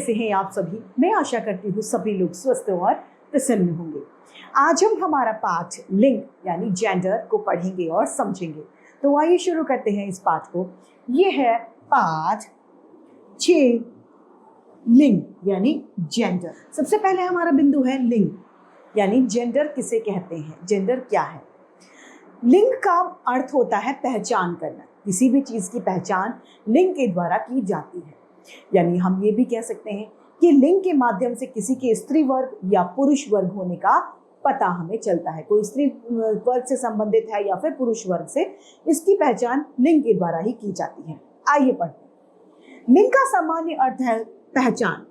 कैसे हैं आप सभी? मैं आशा करती हूँ सभी लोग स्वस्थ और प्रसन्न होंगे। आज हम हमारा पाठ लिंग यानी जेंडर को पढ़ेंगे और समझेंगे। तो आइए शुरू करते हैं इस पाठ को। ये है पाठ 6, लिंग यानी जेंडर। सबसे पहले हमारा बिंदु है लिंग यानी जेंडर किसे कहते हैं, जेंडर क्या है। लिंग का अर्थ होता है पहचान करना। किसी भी चीज की पहचान लिंग के द्वारा की जाती है। यानी हम ये भी कह सकते हैं कि लिंग के माध्यम से किसी के स्त्री वर्ग या पुरुष वर्ग होने का पता हमें चलता है। कोई स्त्री वर्ग से संबंधित है या फिर पुरुष वर्ग से, इसकी पहचान लिंग के द्वारा ही की जाती है। आइए पढ़ते हैं। लिंग का सामान्य अर्थ है पहचान।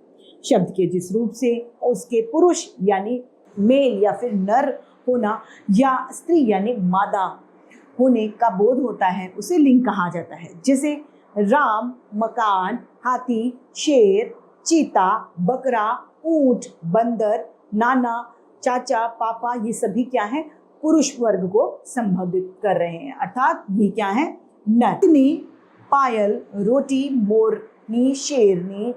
शब्द के जिस रूप से उसके पुरुष यानी मेल या फिर नर होना या स्त्री यानी मादा होने का बोध होता है, उसे लिंग कहा जाता है। जैसे राम, मकान, हाथी, शेर, चीता, बकरा, ऊंट, बंदर, नाना, चाचा, पापा, ये सभी क्या है, पुरुष वर्ग को संबोधित कर रहे हैं। अर्थात ये क्या है, नर। पायल, रोटी, मोरनी, शेरनी,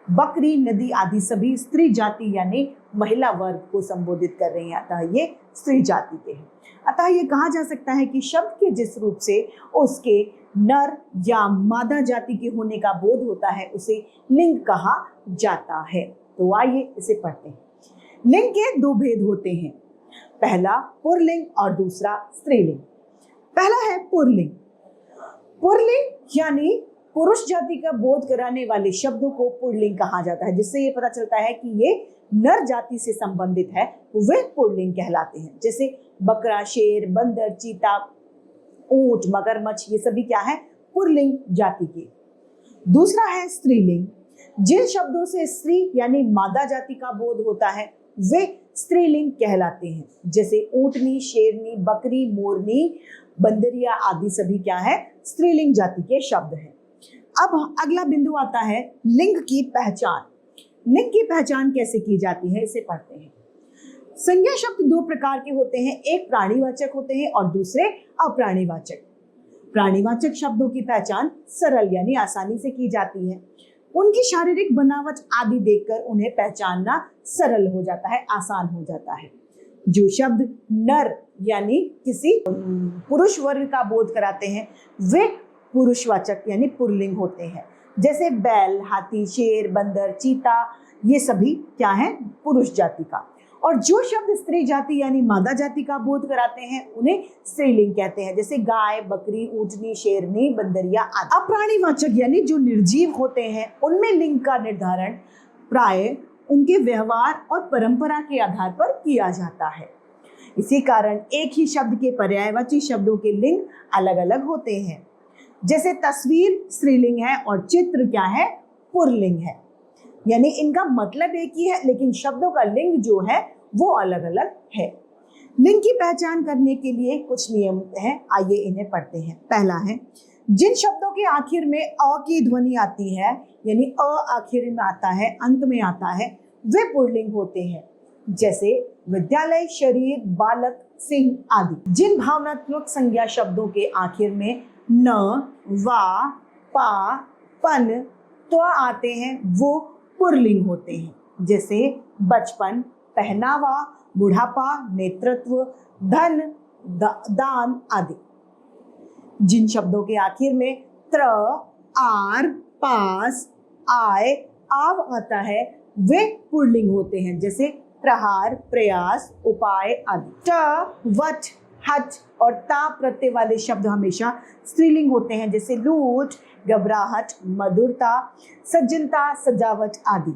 बकरी, नदी आदि सभी स्त्री जाति यानी महिला वर्ग को संबोधित कर रहे हैं। अतः ये स्त्री जाति के हैं। अतः ये कहा जा सकता है कि शब्द के जिस रूप से उसके नर या मादा जाति के होने का बोध होता है, उसे लिंग कहा जाता है। तो आइए इसे पढ़ते हैं। लिंग के दो भेद होते हैं, पहला पुल्लिंग और दूसरा स्त्रीलिंग। पहला है पुल्लिंग। पुल्लिंग यानी पुरुष जाति का बोध कराने वाले शब्दों को पुल्लिंग कहा जाता है, जिससे ये पता चलता है कि ये नर जाति से संबंधित है, वे पुल्लिंग कहलाते हैं। जैसे बकरा, शेर, बंदर, चीता, ऊंट, मगरमच्छ, ये सभी क्या है, पुल्लिंग जाति के। दूसरा है स्त्रीलिंग। जिन शब्दों से स्त्री यानी मादा जाति का बोध होता है, वे स्त्रीलिंग कहलाते हैं। जैसे ऊंटनी, शेरनी, बकरी, मोरनी, बंदरिया आदि सभी क्या है, स्त्रीलिंग जाति के शब्द हैं। अब अगला बिंदु आता है लिंग की पहचान। लिंग की पहचान कैसे की जाती है, इसे पढ़ते हैं। संज्ञा शब्द दो प्रकार के होते हैं, एक प्राणीवाचक होते हैं और दूसरे अप्राणीवाचक। प्राणीवाचक शब्दों की पहचान सरल यानी आसानी से की जाती है। उनकी शारीरिक बनावट आदि देखकर उन्हें पहचानना सरल हो जाता है, आसान हो जाता है। जो शब्द नर यानी किसी पुरुष वर्ग का बोध कराते हैं, वे पुरुषवाचक यानी पुल्लिंग होते हैं। जैसे बैल, हाथी, शेर, बंदर, चीता, ये सभी क्या है, पुरुष जाति का। और जो शब्द स्त्री जाति यानी मादा जाति का बोध कराते हैं, उन्हें स्त्रीलिंग कहते हैं। जैसे गाय, बकरी, ऊंटनी, शेरनी, बंदरिया आदि। अप्राणीवाचक यानी जो निर्जीव होते हैं, उनमें लिंग का निर्धारण प्राय उनके व्यवहार और परंपरा के आधार पर किया जाता है। इसी कारण एक ही शब्द के पर्यायवाची शब्दों के लिंग अलग अलग होते हैं। जैसे तस्वीर स्त्रीलिंग है और चित्र क्या है, पुल्लिंग है। यानी इनका मतलब एक ही है, लेकिन शब्दों का लिंग जो है वो अलग अलग है। लिंग की पहचान करने के लिए कुछ नियम हैं, आइए इन्हें पढ़ते हैं। पहला है, जिन शब्दों के आखिर में अ की ध्वनि आती है, यानी अ आखिर में आता है, अंत में आता है, वे पुल्लिंग होते हैं। जैसे विद्यालय, शरीर, बालक, सिंह आदि। जिन भावनात्मक संज्ञा शब्दों के आखिर में न, वा, पा, पन, त्व आते हैं, वो पुल्लिंग होते हैं। जैसे बचपन, पहनावा, बुढ़ापा, नेतृत्व, धन, दान आदि। जिन शब्दों के आखिर में त्र, आर, पास, आय, आव आता है, वे पुल्लिंग होते हैं। जैसे प्रहार, प्रयास, उपाय आदि। ट, वट, हट और ता प्रत्यय वाले शब्द हमेशा स्त्रीलिंग होते हैं। जैसे लूट, घबराहट, मधुरता, सज्जनता, सजावट आदि।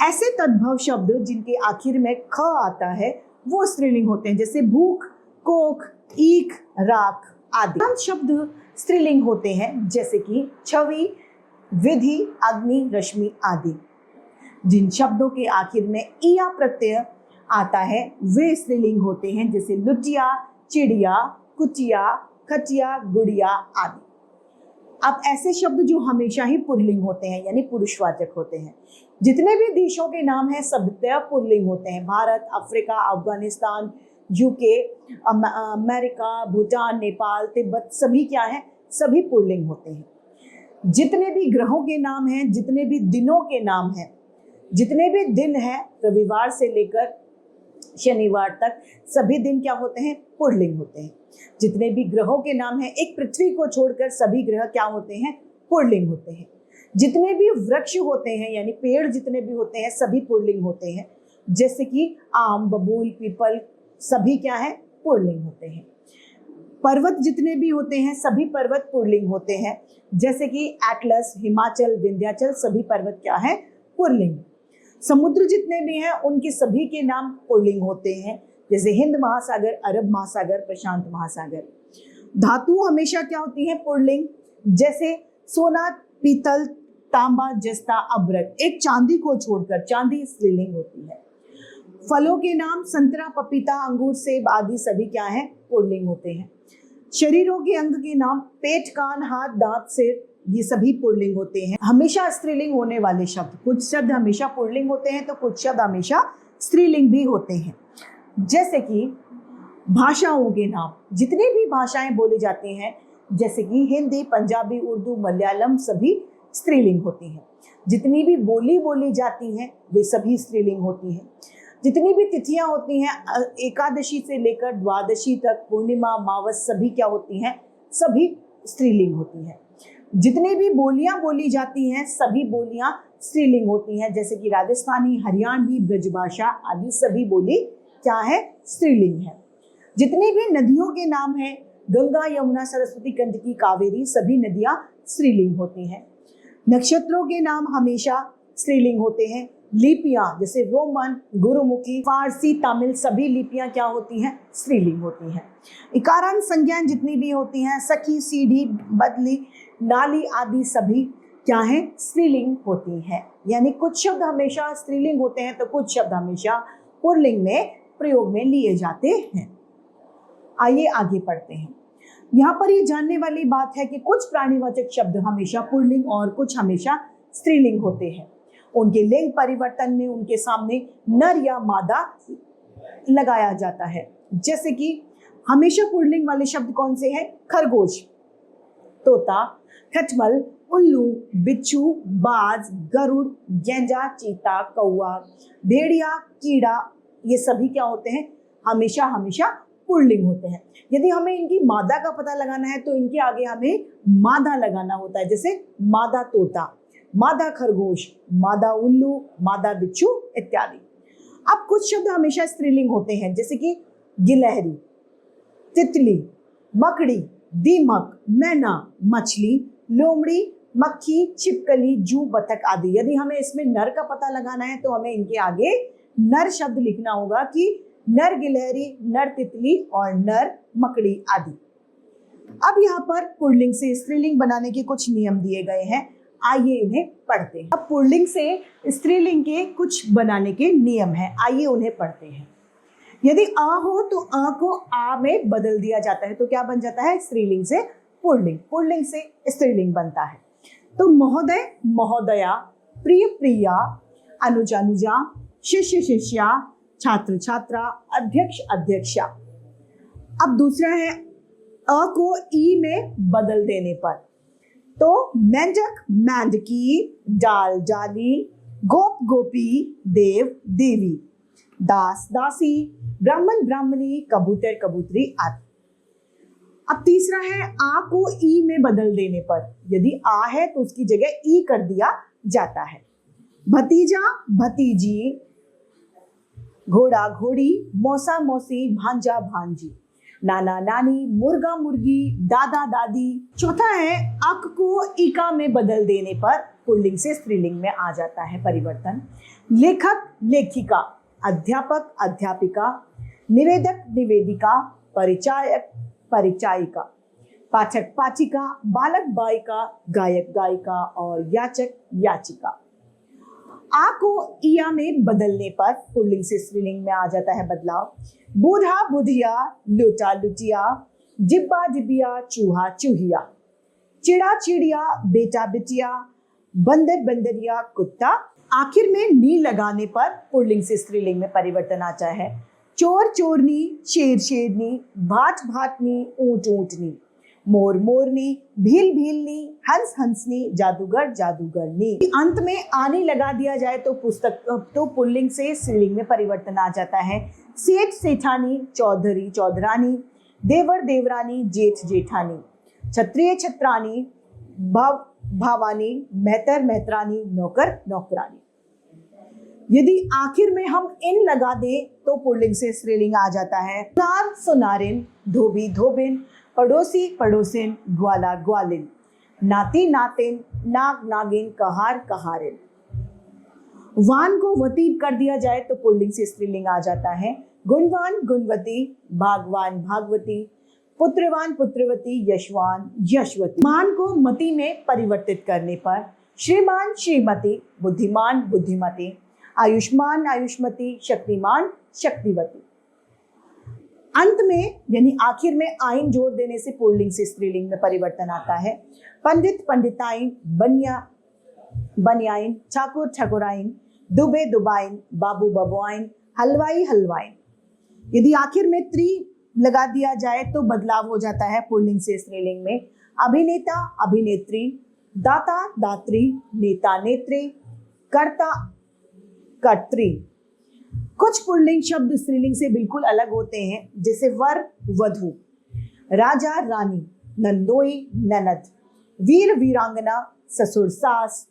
ऐसे तद्भव शब्द जिनके आखिर में ख आता है, वो स्त्रीलिंग होते हैं। जैसे भूख, कोख, ईख, राख आदि। शब्द स्त्रीलिंग होते हैं, जैसे कि छवि, विधि, अग्नि, रश्मि आदि। जिन शब्दों के आखिर में इया प्रत्यय आता है, वे स्त्रीलिंग होते हैं। जैसे लुटिया, चिड़िया, कुटिया, खटिया, गुड़िया आदि। अब ऐसे शब्द जो हमेशा ही पुल्लिंग होते हैं यानी पुरुषवाचक होते हैं। जितने भी देशों के नाम हैं, सबतः पुल्लिंग होते हैं। Bharat, Africa, Afghanistan, UK, America, Bhutan, Nepal, Tibet, सभी क्या है, सभी पुल्लिंग होते हैं। जितने भी ग्रहों के नाम हैं, जितने भी दिनों के नाम हैं, जितने भी दिन हैं रविवार से लेकर शनिवार तक, सभी दिन क्या होते हैं? पुल्लिंग होते हैं। जितने भी ग्रहों के नाम हैं, एक पृथ्वी को छोड़कर सभी ग्रह क्या होते हैं? पुल्लिंग होते हैं। जितने भी वृक्ष होते हैं यानी पेड़ जितने भी होते हैं सभी पुल्लिंग होते हैं। जैसे कि आम, बबूल, पीपल सभी क्या है? पुल्लिंग होते हैं। पर्वत जितने भी होते हैं सभी पर्वत पुल्लिंग होते हैं। जैसे कि एटलस, हिमाचल, विंध्याचल सभी पर्वत क्या है? पुल्लिंग। समुद्र जितने भी हैं उनके सभी के नाम पुल्लिंग होते हैं। जैसे हिंद महासागर, अरब महासागर, प्रशांत महासागर। धातु हमेशा क्या होती है? पुल्लिंग। जैसे सोना, पीतल, तांबा, जस्ता, अभ्रक। एक चांदी को छोड़कर चांदी स्त्रीलिंग होती है। फलों के नाम संतरा, पपीता, अंगूर, सेब आदि सभी क्या है? पुल्लिंग होते हैं। शरीरों के अंग के नाम पेट, कान, हाथ, दांत, सिर ये सभी पुल्लिंग होते हैं। हमेशा स्त्रीलिंग होने वाले शब्द, कुछ शब्द हमेशा पुल्लिंग होते हैं तो कुछ शब्द हमेशा स्त्रीलिंग भी होते हैं। जैसे कि भाषाओं के नाम, जितनी भी भाषाएं बोली जाती हैं जैसे कि हिंदी, पंजाबी, उर्दू, मलयालम सभी स्त्रीलिंग होती हैं। जितनी भी बोली जाती हैं वे सभी स्त्रीलिंग होती हैं। जितनी भी तिथियां होती हैं एकादशी से लेकर द्वादशी तक, पूर्णिमा, अमावस सभी क्या होती हैं? सभी स्त्रीलिंग होती हैं। जितनी भी बोलियां बोली जाती हैं सभी बोलियां स्त्रीलिंग होती हैं। जैसे कि राजस्थानी, हरियाणवी, ब्रजभाषा आदि सभी बोली क्या है? स्त्रीलिंग है। जितनी भी नदियों के नाम हैं गंगा, यमुना, सरस्वती, गंडकी, कावेरी सभी नदियां स्त्रीलिंग होती हैं। नक्षत्रों के नाम हमेशा स्त्रीलिंग होते हैं। लिपियां जैसे रोमन, गुरुमुखी, फारसी, तमिल सभी लिपियां क्या होती हैं? स्त्रीलिंग होती हैं। इकारांत संज्ञाएं जितनी भी होती हैं सखी, सीढ़ी, बदली, नाली आदि सभी क्या है? स्त्रीलिंग होती हैं। यानी कुछ शब्द हमेशा स्त्रीलिंग होते हैं तो कुछ शब्द हमेशा पुल्लिंग में प्रयोग में लिए जाते हैं। आइए आगे पढ़ते हैं। यहाँ पर ये जानने वाली बात है कि कुछ प्राणीवाचक शब्द हमेशा पुल्लिंग और कुछ हमेशा स्त्रीलिंग होते हैं। उनके लिंग परिवर्तन में उनके सामने नर या मादा लगाया जाता है। जैसे कि हमेशा पुल्लिंग वाले शब्द कौन से हैं? खरगोश, तोता, खटमल, उल्लू, बिच्छू, बाज, गरुड़, गेंजा, चीता, कौवा, भेड़िया, कीड़ा ये सभी क्या होते हैं? हमेशा हमेशा पुल्लिंग होते हैं। यदि हमें इनकी मादा का पता लगाना है तो इनके आगे हमें मादा लगाना होता है। जैसे मादा तोता, मादा खरगोश, मादा उल्लू, मादा बिच्छू इत्यादि। अब कुछ शब्द हमेशा स्त्रीलिंग होते हैं जैसे कि गिलहरी, तितली, मकड़ी, दीमक, मैना, मछली, लोमड़ी, मक्खी, छिपकली, जू, बतख आदि। यदि हमें इसमें नर का पता लगाना है तो हमें इनके आगे नर शब्द लिखना होगा कि नर गिलहरी, नर तितली और नर मकड़ी आदि। अब यहाँ पर पुल्लिंग से स्त्रीलिंग बनाने के कुछ नियम दिए गए हैं, आइए इन्हें पढ़ते हैं। अब पुल्लिंग से स्त्रीलिंग के कुछ बनाने के नियम हैं, आइए उन्हें पढ़ते हैं। यदि आ हो तो आ को आ में बदल दिया जाता है तो क्या बन जाता है? स्त्रीलिंग से पुल्लिंग, पुल्लिंग से स्त्रीलिंग बनता है। तो महोदय, महोदया, प्रिय, प्रिया, अनुज, अनुजा, शिष्य, शिष्या, छात्र, छात्रा, अध्यक्ष, अध्यक्षा। अब दूसरा है अ को ई में बदल देने पर, तो मेंढक, मेंढकी, डाल, डाली, गोप, गोपी, देव, देवी, दास, दासी, ब्राह्मण, ब्राह्मणी, कबूतर, कबूतरी आदि। अब तीसरा है आ को ई में बदल देने पर, यदि आ है तो उसकी जगह ई कर दिया जाता है। भतीजा, भतीजी, घोड़ा, घोड़ी, मौसा, मौसी, भांजा, भांजी, नाना, नानी, मुर्गा, मुर्गी, दादा, दादी। चौथा है अक को इका में बदल देने पर पुल्लिंग से स्त्रीलिंग में आ जाता है परिवर्तन। लेखक, लेखिका, अध्यापक, अध्यापिका, निवेदक, निवेदिका, परिचायक, परिचायिका, पाठक, पाठिका, बालक, बालिका, गायक, गायिका और याचक, याचिका। आ को इया में बदलने पर पुल्लिंग से स्त्रीलिंग में आ जाता है बदलाव। बूढ़ा, बुढ़िया, लुटा, लुटिया, जिब्बा, जिबिया, चूहा, चूहिया, चिड़ा, चिड़िया, बेटा, बिटिया, बंदर, बंदरिया, कुत्ता। आखिर में नी लगाने पर पुल्लिंग से स्त्रीलिंग में परिवर्तन आता है। चोर, चोरनी, शेर, शेरनी, भाट, भाटनी, ऊंट, ऊंटनी, मोर मोरनी, भील भीलनी, हंस हंसनी, जादूगर जादूगरनी। अंत में आने लगा दिया जाए तो पुल्लिंग से स्त्रीलिंग में परिवर्तन आ जाता है। सेठ सेठानी, चौधरी चौधरानी, देवर देवरानी, जेठ जेठानी, क्षत्रिय छत्रानी, भाव भावानी, मेहतर मेहतरानी, नौकर नौकरानी। यदि आखिर में हम इन लगा दें तो पुल्लिंग से स्त्रीलिंग आ जाता है। सुनार सुनारिन, धोबी धोबिन, पड़ोसी पड़ोसिन, ग्वाला ग्वालिन, नाती नातिन, नाग नागिन, कहार कहारिन। वान को वती कर दिया जाए तो पुल्लिंग से स्त्रीलिंग आ जाता है। गुणवान गुणवती, भागवान भागवती, पुत्रवान पुत्रवती, यशवान यशवती। मान को मति में परिवर्तित करने पर श्रीमान श्रीमती, बुद्धिमान बुद्धिमती, आयुष्मान आयुष्मती, शक्तिमान शक्तिवती। अंत में यानी आखिर में आइन जोड़ देने से पुल्लिंग से स्त्रीलिंग में परिवर्तन आता है। पंडित पंडिताइन, बनिया बनियाइन, ठाकुर ठाकुराइन, दुबे दुबाइन, बाबू बबुआइन, हलवाई हलवाइन। यदि आखिर में त्री लगा दिया जाए तो बदलाव हो जाता है पुल्लिंग से स्त्रीलिंग में। अभिनेता अभिनेत्री, दाता दात्री, नेता नेत्री, कर्ता कर्त्री। कुछ पुल्लिंग शब्द स्त्रीलिंग से बिल्कुल अलग होते हैं, जैसे वर वधू, राजा रानी, नंदोई ननद, वीर वीरांगना, ससुर सास,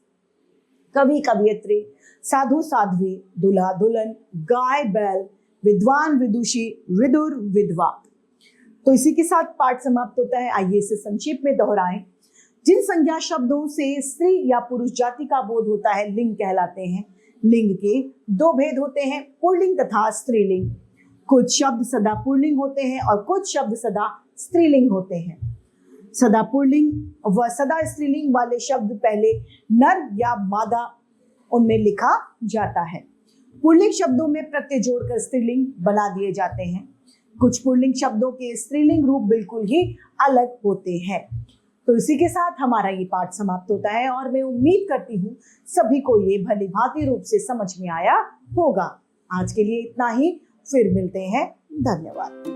कवि कवियत्री, साधु साध्वी, दूल्हा दुल्हन, गाय बैल, विद्वान विदुषी, विदुर विधवा। तो इसी के साथ पाठ समाप्त होता है। आइए इसे संक्षेप में दोहराएं। जिन संज्ञा शब्दों से स्त्री या पुरुष जाति का बोध होता है लिंग कहलाते हैं। लिंग के दो भेद होते हैं, पुल्लिंग तथा स्त्रीलिंग। कुछ शब्द सदा पुल्लिंग होते हैं और कुछ शब्द सदा स्त्रीलिंग होते हैं। सदा पुल्लिंग व सदा स्त्रीलिंग वाले शब्द पहले नर या मादा उनमें लिखा जाता है। पुल्लिंग शब्दों में प्रत्यय जोड़कर स्त्रीलिंग बना दिए जाते हैं। कुछ पुल्लिंग शब्दों के स्त्रीलिंग रूप बिल्कुल ही अलग होते हैं। तो इसी के साथ हमारा ये पाठ समाप्त होता है और मैं उम्मीद करती हूँ सभी को ये भली भांति रूप से समझ में आया होगा। आज के लिए इतना ही, फिर मिलते हैं। धन्यवाद।